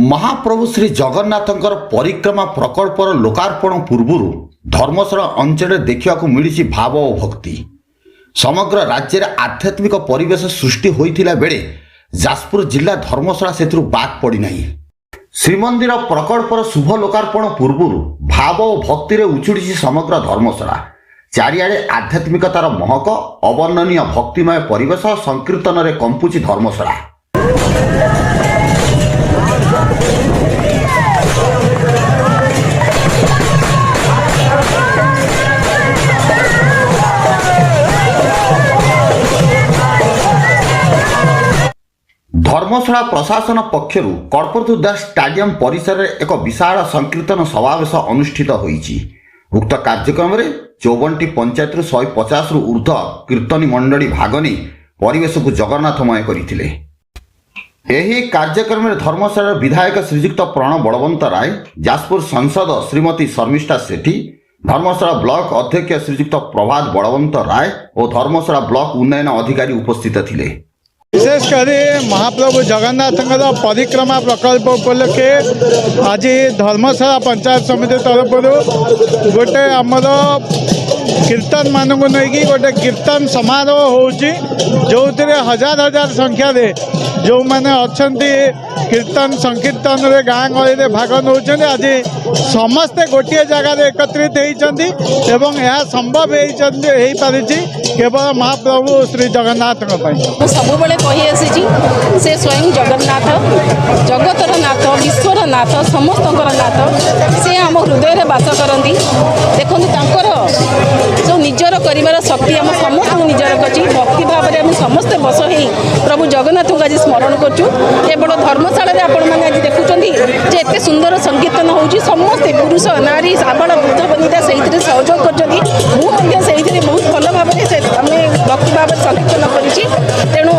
महाप्रभु श्री जगन्नाथंकर परिक्रमा प्रकल्पर लोकार्पण पूर्व धर्मशाला अंचल देखा मिली भाव और भक्ति समग्र राज्य में आध्यात्मिक परिवेश सृष्टि होता बेले जाजपुर जिला धर्मशाला से बाद पड़ना। श्रीमंदिर प्रकल्पर शुभ लोकार्पण पूर्व भाव और भक्ति रे उछुड़ी समग्र धर्मशाला चारिआडे आध्यात्मिकतार महक अवर्णनीय भक्तिमय परिवेश संकीर्तन रे कंपुची धर्मशाला। धर्मशाला प्रशासन पक्षर कर्पूरथुदा स्टाडियम परिसर में एक विशाल संकीर्तन समावेश अनुष्ठित होईछि। उक्त कार्यक्रम में 54टी पंचायत 150 रु ऊर्ध्व कीर्तनी मंडली भाग नहीं परिवेश को जगन्नाथमय करथिले। एही कार्यक्रम में धर्मशाला विधायक श्रीजुक्त प्रणव बलवंत राय, जाजपुर सांसद श्रीमती शर्मिष्ठा सेठी, धर्मशाला ब्लॉक अध्यक्ष श्रीजुक्त प्रभात बलवंत राय और धर्मशाला ब्लॉक उन्नयन अधिकारी उपस्थित थिले। विशेषकर महाप्रभु जगन्नाथ परिक्रमा प्रकल्प उपलक्षे आज धर्मशाला पंचायत समिति तरफ गोटे आमर कीर्तन मानक नहीं गोटे कीर्तन समारोह होउची जो हजार हजार संख्या जो मैंने अच्छा कीर्तन संकीर्तन रे गाँ गहली भाग नौ आज समस्ते गोटे जगार एकत्रित होती संभव हो पारी केवल महाप्रभु श्री जगन्नाथ सब कही आसी से स्वयं जगन्नाथ जगतर नाथ विश्वर नाथ समस्त नाथ से आम हृदय बास करती। देखो जो निजर कर शक्ति आम समस्त निजर कर भक्ति भाव में आम समस्ते बस हो प्रभु जगन्नाथ को आज स्मरण करूँ। केवल धर्मशाला आपण मैंने आज देखुं एत सुंदर संकीर्तन होची समस्ते पुरुष नारी आबाल वृद्ध बनिता से सहयोग कर बहुत भल भाव भक्ति भाव संकीर्तन करी। तेणु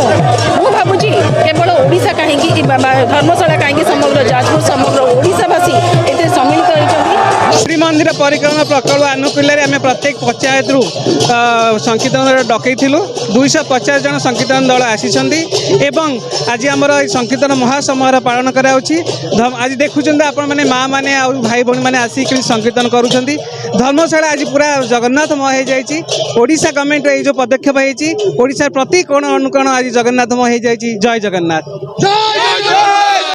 मु भावुची केवल ओडिशा कहीं धर्मशाला कहीं समग्र जाजपुर समग्र ओडिशावासी ए सम्मिलित होती। श्रीमंदिर परिक्रमा प्रकल्प आनुकूल्य आम प्रत्येक पंचायत संकीर्तन डकईलु 250 जन संकीर्तन दल आसी आज आमर संकीर्तन महासमारोह पालन कर आज देखुं आपण मैंने माँ मैंने भाई भौणी मैंने आसिक संकीर्तन करुँच। धर्मशाला आज पूरा जगन्नाथमय हो जाए। ओडिशा गवर्नमेंट ये जो पदक्षेप होती प्रति कोण अनुकोण आज जगन्नाथमय हो जाए। जय जगन्नाथ।